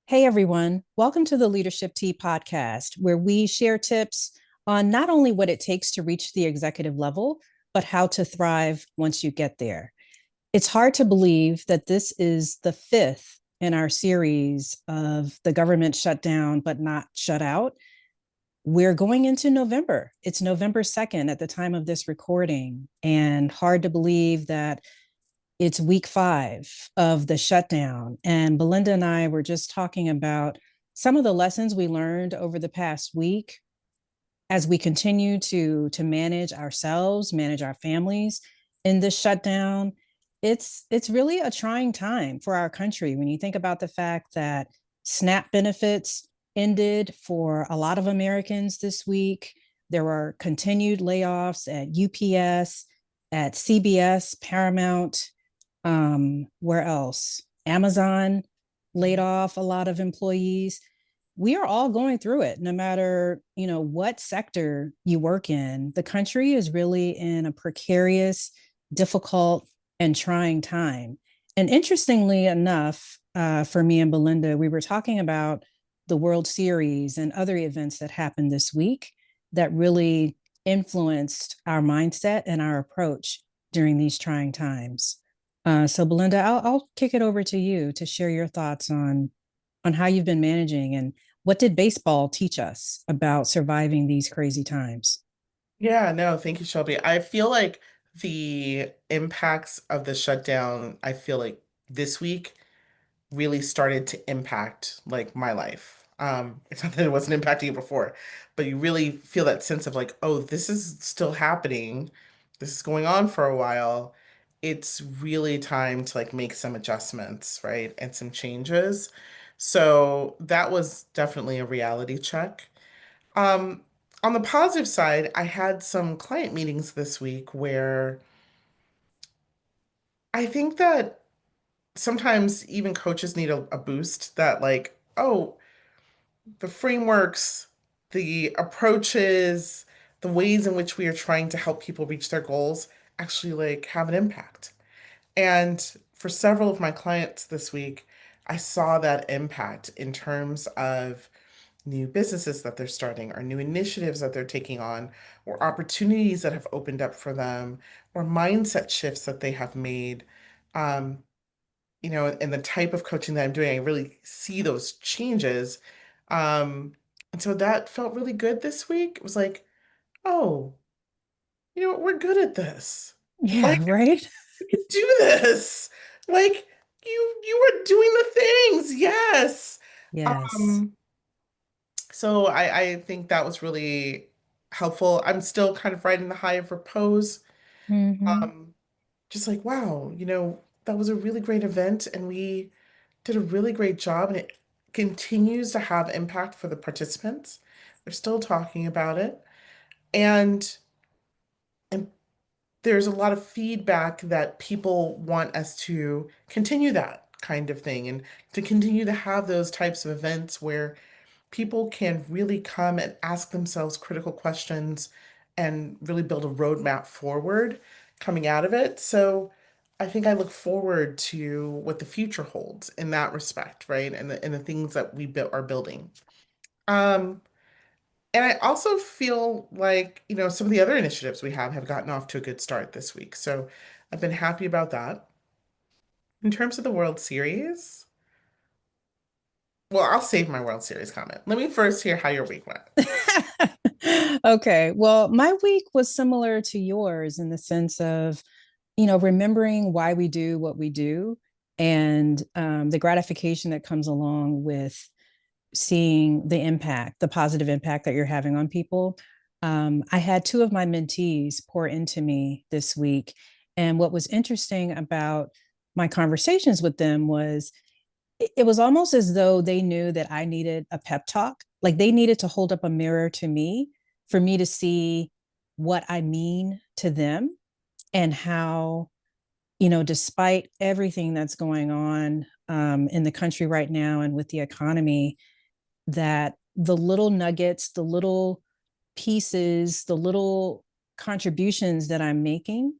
Hey everyone, welcome to the Leadership Tea podcast, where we share tips on not only what it takes to reach the executive level, but how to thrive once you get there. It's hard to believe that this is the fifth in our series of the government shut down, but not shut out. We're going into November. It's November 2nd at the time of this recording, and hard to believe that it's week 5 of the shutdown. And Belinda and I were just talking about some of the lessons we learned over the past week as we continue to manage ourselves, manage our families in this shutdown. It's really a trying time for our country when you think about the fact that SNAP benefits ended for a lot of Americans this week. There were continued layoffs at UPS, at CBS, Paramount, where else? Amazon laid off a lot of employees. We are all going through it, no matter, what sector you work in. The country is really in a precarious, difficult, and trying time. And interestingly enough, for me and Belinda, we were talking about the World Series and other events that happened this week that really influenced our mindset and our approach during these trying times. So Belinda, I'll kick it over to you to share your thoughts on how you've been managing and what did baseball teach us about surviving these crazy times? Yeah, no, thank you, Shelby. I feel like the impacts of the shutdown, I feel like this week really started to impact like my life. It's not that it wasn't impacting it before, but you really feel that sense of like, oh, this is still happening. This is going on for a while. It's really time to like make some adjustments, right? And some changes. So that was definitely a reality check. Um, on the positive side, I had some client meetings this week where I think that sometimes even coaches need a boost that, like, oh, the frameworks, the approaches, the ways in which we are trying to help people reach their goals actually like have an impact. And for several of my clients this week, I saw that impact in terms of new businesses that they're starting, or new initiatives that they're taking on, or opportunities that have opened up for them, or mindset shifts that they have made. Um, and the type of coaching that I'm doing, I really see those changes. And so that felt really good this week. It was like, oh, you know what, we're good at this. Yeah, Like, right? we can do this. Like, you are doing the things. Yes. Yes. Um, So I think that was really helpful. I'm still kind of riding the high of repose. Hmm. Um, just like, wow, that was a really great event and we did a really great job and it continues to have impact for the participants. They're still talking about it. And and there's a lot of feedback that people want us to continue that kind of thing and to continue to have those types of events where people can really come and ask themselves critical questions and really build a roadmap forward coming out of it. So I think I look forward to what the future holds in that respect, right? And the things that are building. Um, and I also feel like, some of the other initiatives we have gotten off to a good start this week. So I've been happy about that. In terms of the World Series, well, I'll save my World Series comment. Let me first hear how your week went. Okay. Well, my week was similar to yours in the sense of, remembering why we do what we do and the gratification that comes along with seeing the impact, the positive impact that you're having on people. I had two of my mentees pour into me this week. And what was interesting about my conversations with them was it was almost as though they knew that I needed a pep talk. Like they needed to hold up a mirror to me for me to see what I mean to them and how, despite everything that's going on in the country right now and with the economy, that the little nuggets, the little pieces, the little contributions that I'm making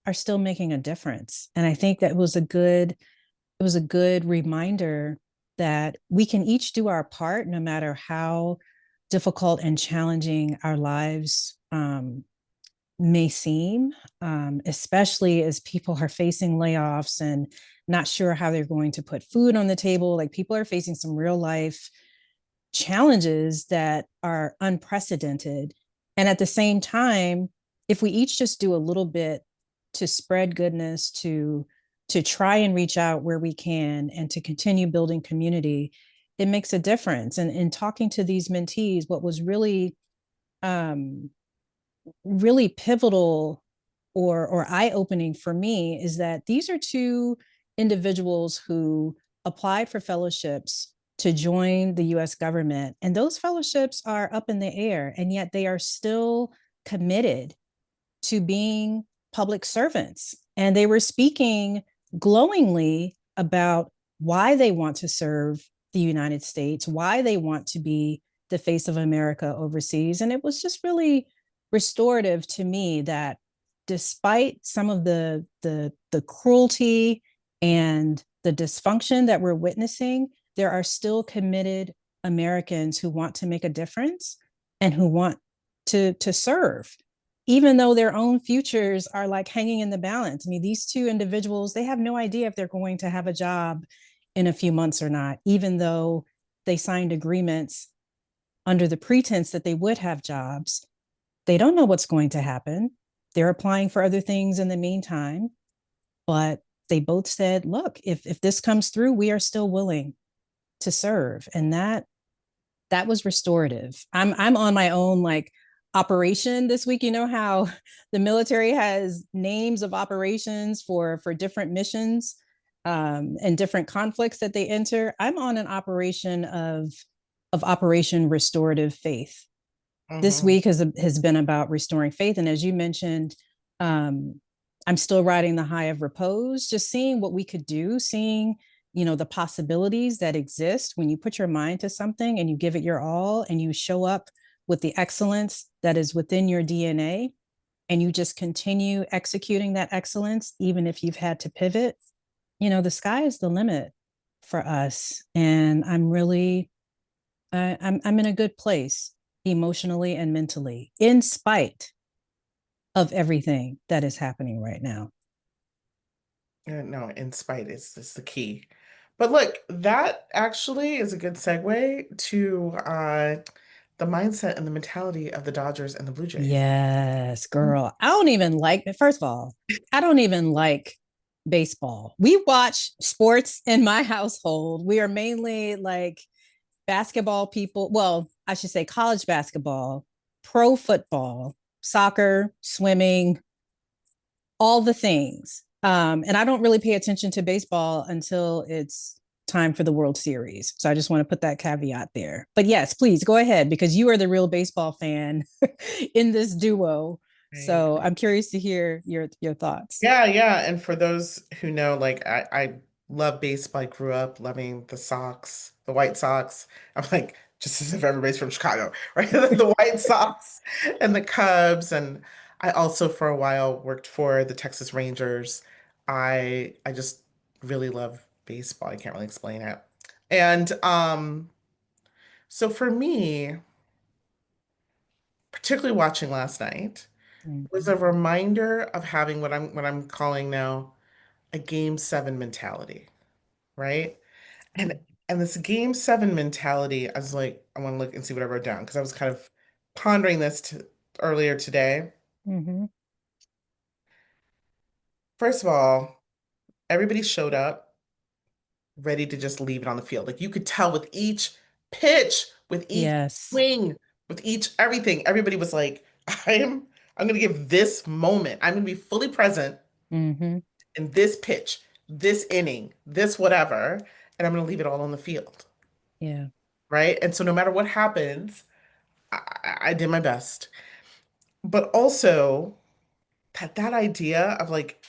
are still making a difference. And I think that was a good reminder that we can each do our part no matter how difficult and challenging our lives may seem, especially as people are facing layoffs and not sure how they're going to put food on the table. Like people are facing some real life challenges that are unprecedented. And at the same time, if we each just do a little bit to spread goodness, to try and reach out where we can and to continue building community, it makes a difference. And in talking to these mentees, what was um, really pivotal or eye-opening for me is that these are two individuals who applied for fellowships to join the US government, and those fellowships are up in the air, and yet they are still committed to being public servants. And they were speaking glowingly about why they want to serve the United States, why they want to be the face of America overseas. And it was just really restorative to me that despite some of the cruelty and the dysfunction that we're witnessing, there are still committed Americans who want to make a difference and who want to serve, even though their own futures are like hanging in the balance. I mean, these two individuals, they have no idea if they're going to have a job in a few months or not, even though they signed agreements under the pretense that they would have jobs. They don't know what's going to happen. They're applying for other things in the meantime, but they both said, look, if this comes through, we are still willing to serve. And that was restorative. I'm on my own like operation this week. You know how the military has names of operations for different missions and different conflicts that they enter. I'm on an operation of Operation Restorative Faith. This Mm-hmm. week has been about restoring faith, and as you mentioned, um, I'm still riding the high of repose, just seeing what we could do, seeing the possibilities that exist when you put your mind to something and you give it your all and you show up with the excellence that is within your DNA and you just continue executing that excellence even if you've had to pivot. The sky is the limit for us, and I'm in a good place emotionally and mentally in spite of everything that is happening right now. No, in spite is the key. But look, that actually is a good segue to the mindset and the mentality of the Dodgers and the Blue Jays. Yes, girl. I don't even like, first of all, I don't even like baseball. We watch sports in my household. We are mainly like basketball people. Well, I should say college basketball, pro football, soccer, swimming, all the things. And I don't really pay attention to baseball until it's time for the World Series. So I just want to put that caveat there. But yes, please go ahead because you are the real baseball fan in this duo. Right. So I'm curious to hear your thoughts. Yeah, yeah. And for those who know, like I love baseball. I grew up loving the Sox, the White Sox. I'm like, just as if everybody's from Chicago, right? The White Sox and the Cubs. And I also for a while worked for the Texas Rangers. I just really love baseball. I can't really explain it. And so for me, particularly watching last night, was Mm-hmm. a reminder of having what I'm calling now a game seven mentality, right? And and this game seven mentality, I was like, I want to look and see what I wrote down because I was kind of pondering this earlier today. Mm-hmm. First of all, everybody showed up ready to just leave it on the field. Like you could tell with each pitch, with each Yes. swing, with each everything, everybody was like, I'm gonna give this moment. I'm gonna be fully present Mm-hmm. in this pitch, this inning, this whatever, and I'm gonna leave it all on the field. Yeah. Right? And so no matter what happens, I did my best. But also that idea of like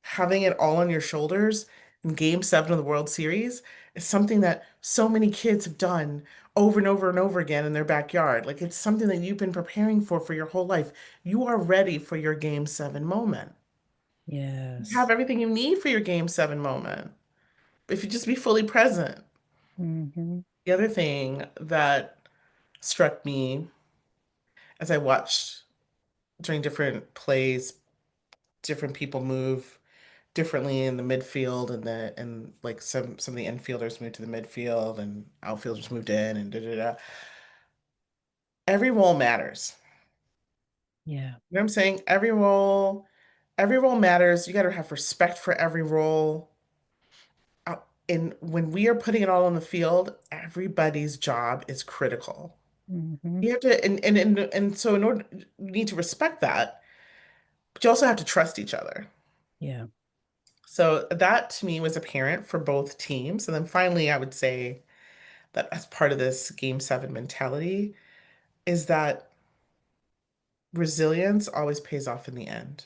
having it all on your shoulders in game seven of the World Series is something that so many kids have done over and over and over again in their backyard. Like it's something that you've been preparing for your whole life. You are ready for your game seven moment. You have Yes. everything you need for your game seven moment. If you just be fully present. Mm-hmm. The other thing that struck me as I watched during different plays, different people move differently in the midfield, and like some of the infielders moved to the midfield and outfielders moved in and da da da. Every role matters. Yeah. You know what I'm saying? Every role matters. You got to have respect for every role. And when we are putting it all on the field, everybody's job is critical. Mm-hmm. You have to, and so in order, you need to respect that, but you also have to trust each other. Yeah. So that to me was apparent for both teams. And then finally, I would say that as part of this game 7 mentality is that resilience always pays off in the end,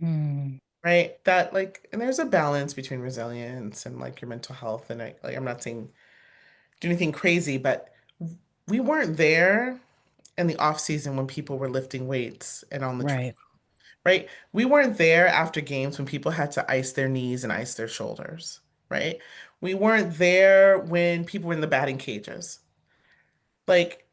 Mm. right? That like, and there's a balance between resilience and like your mental health. And I'm not saying do anything crazy, but we weren't there in the off season when people were lifting weights and on the track, Right. right? We weren't there after games when people had to ice their knees and ice their shoulders, right? We weren't there when people were in the batting cages. Like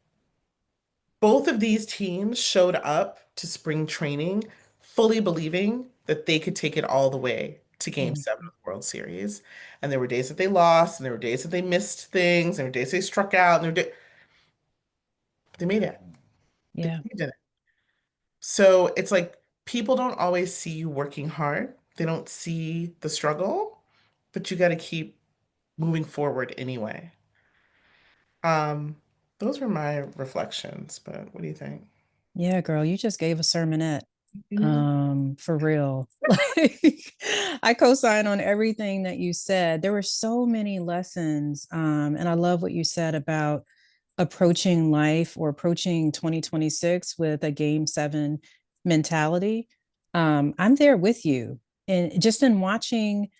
both of these teams showed up to spring training fully believing that they could take it all the way to game 7 of the World Series. And there were days that they lost, and there were days that they missed things, and there were days they struck out, and they made it. They Yeah. did it. So it's like people don't always see you working hard. They don't see the struggle, but you got to keep moving forward anyway. Um, those were my reflections, but what do you think? Yeah, girl, you just gave a sermonette. Mhm. For real. Like I co-sign on everything that you said. There were so many lessons. And I love what you said about approaching life or approaching 2026 with a game 7 mentality. I'm there with you. And just in watching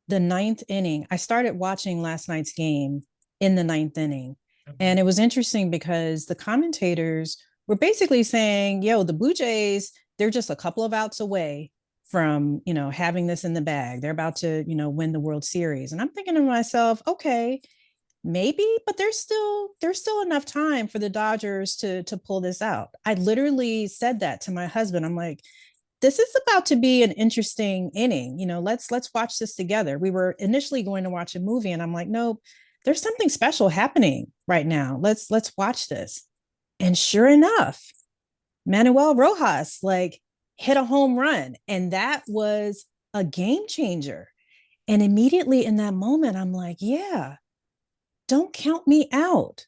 the ninth inning, I started watching last night's game in the ninth inning. And Mhm. it was interesting because the commentators were basically saying, yo, the Blue Jays, they're just a couple of outs away from, having this in the bag. They're about to, win the World Series. And I'm thinking to myself, okay, maybe, but there's still enough time for the Dodgers to pull this out. I literally said that to my husband. I'm like, this is about to be an interesting inning. Let's watch this together. We were initially going to watch a movie, and I'm like, nope, there's something special happening right now. Let's watch this. And sure enough, Manuel Rojas like hit a home run, and that was a game changer. And immediately in that moment, I'm like, yeah, don't count me out.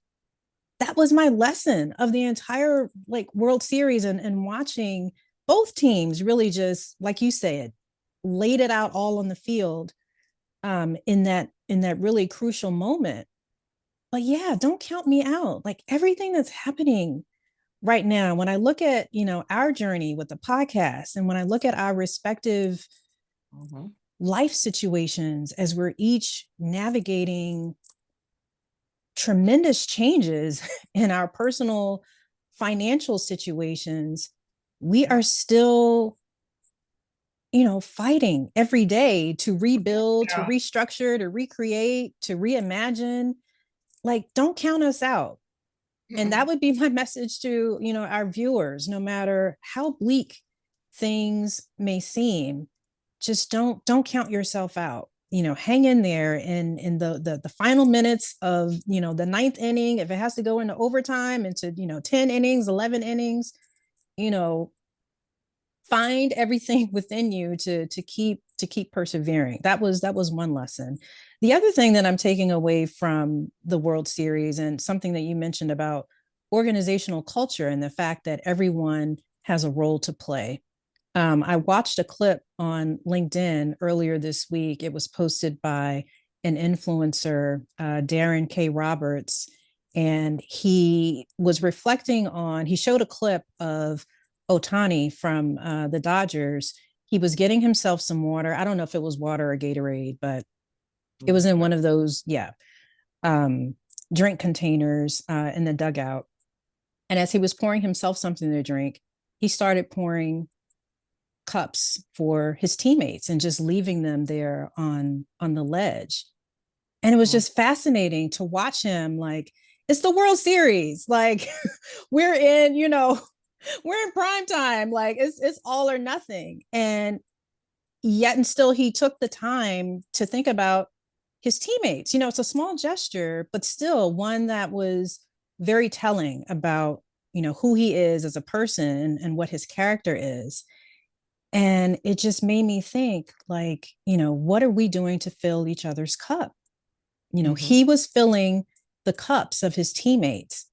That was my lesson of the entire like World Series, and watching both teams really just like you said, laid it out all on the field in that really crucial moment. But yeah, don't count me out. Like everything that's happening right now, when I look at our journey with the podcast, and when I look at our respective Mhm. life situations as we're each navigating tremendous changes in our personal financial situations, we Yeah. are still, fighting every day to rebuild, to Yeah. restructure, to recreate, to reimagine. Like, don't count us out. And that Mm-mm. would be my message to, our viewers, no matter how bleak things may seem, just don't count yourself out. Hang in there in the final minutes of, the ninth inning. If it has to go into overtime, into, 10 innings, 11 innings, you know, find everything within you to keep persevering. That was one lesson. The other thing that I'm taking away from the World Series, and something that you mentioned about organizational culture and the fact that everyone has a role to play. I watched a clip on LinkedIn earlier this week. It was posted by an influencer, Darren K. Roberts, and he showed a clip of Otani from the Dodgers. He was getting himself some water. I don't know if it was water or Gatorade, but it was in one of those, yeah, um, drink containers in the dugout. And as he was pouring himself something to drink, he started pouring cups for his teammates and just leaving them there on the ledge. And it was Mm-hmm. just fascinating to watch him. Like, it's the World Series. Like, we're in, we're in prime time. Like, it's all or nothing. And yet and still he took the time to think about his teammates. It's a small gesture, but still one that was very telling about, who he is as a person and what his character is. And it just made me think, like, what are we doing to fill each other's cup? Mm-hmm. He was filling the cups of his teammates.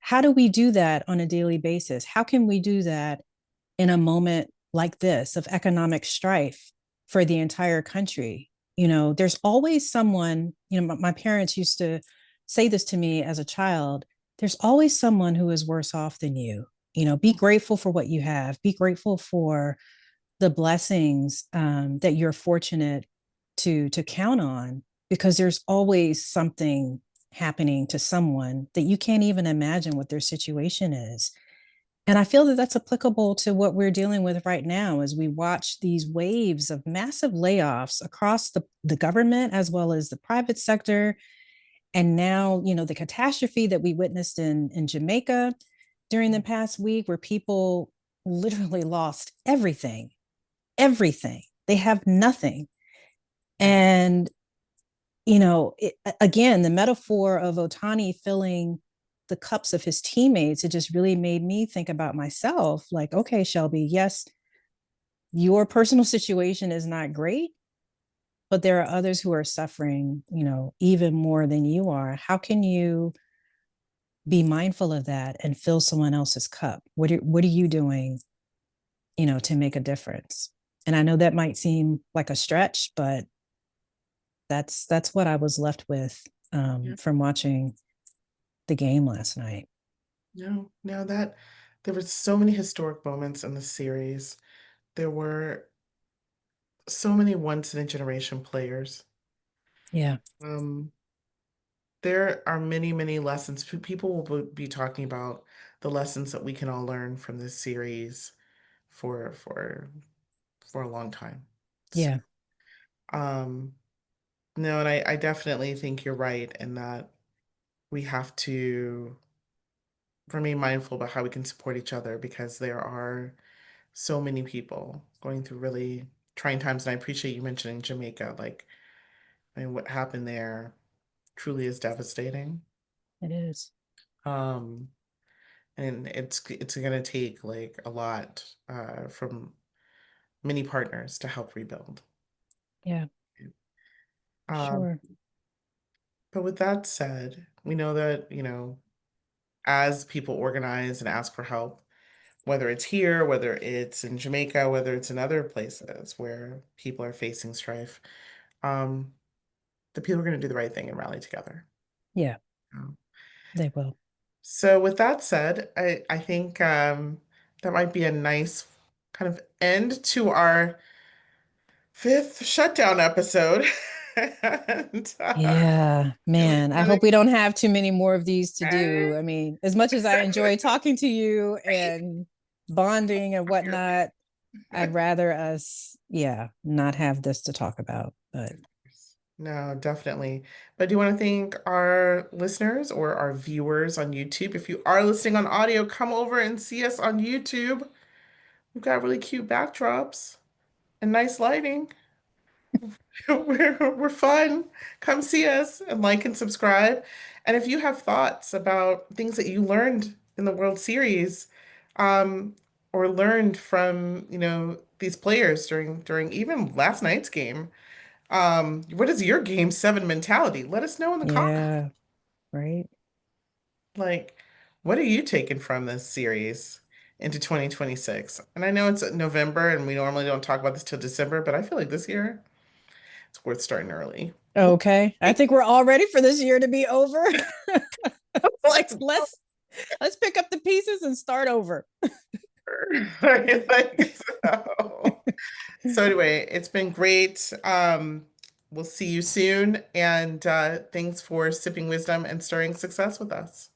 How do we do that on a daily basis? How can we do that in a moment like this of economic strife for the entire country? There's always someone, my parents used to say this to me as a child, there's always someone who is worse off than you. Be grateful for what you have, be grateful for the blessings that you're fortunate to count on, because there's always something happening to someone that you can't even imagine what their situation is. And I feel that that's applicable to what we're dealing with right now as we watch these waves of massive layoffs across the government as well as the private sector. And now, the catastrophe that we witnessed in Jamaica during the past week, where people literally lost everything, everything. They have nothing. Right. And, again, the metaphor of Otani filling the cups of his teammates, it just really made me think about myself. Like, okay, Shelby, yes, your personal situation is not great, but there are others who are suffering, even more than you are. How can you be mindful of that and fill someone else's cup? What are you doing, to make a difference? And I know that might seem like a stretch, but that's what I was left with Yeah. from watching the game last night. No, no, that there were so many historic moments in the series. There were so many once in a generation players. Yeah, Um, there are many, many lessons. People will be talking about the lessons that we can all learn from this series for for a long time. So, yeah, um, no, and I definitely think you're right in that we have to remain mindful about how we can support each other because there are so many people going through really trying times. And I appreciate you mentioning Jamaica. Like, I mean, what happened there truly is devastating. it is. Um, and it's gonna take like a lot from many partners to help rebuild. Yeah, for Um, sure. but with that said, we know that, as people organize and ask for help, whether it's here, whether it's in Jamaica, whether it's in other places where people are facing strife, um, the people are going to do the right thing and rally together. Yeah, Um, they will. So with that said, I think that might be a nice kind of end to our fifth shutdown episode. And Yeah, really, man. I really hope we don't have too many more of these to do. I right. mean, as much as I enjoy talking to you and bonding and whatnot, I'd rather us, yeah, not have this to talk about. But No, definitely. But I do want to thank our listeners or our viewers on YouTube. If you are listening on audio, come over and see us on YouTube. We've got really cute backdrops and nice lighting. We're fun. Come see us and like and subscribe. And if you have thoughts about things that you learned in the World Series, or learned from, these players during even last night's game, what is your game seven mentality? Let us know in the comments. yeah, right. Like, what are you taking from this series into 2026? And I know it's November and we normally don't talk about this till December, but I feel like this year it's worth starting early. Okay. I think we're all ready for this year to be over. Like, Let's pick up the pieces and start over. I think so. So anyway, it's been great. We'll see you soon, and thanks for sipping wisdom and stirring success with us.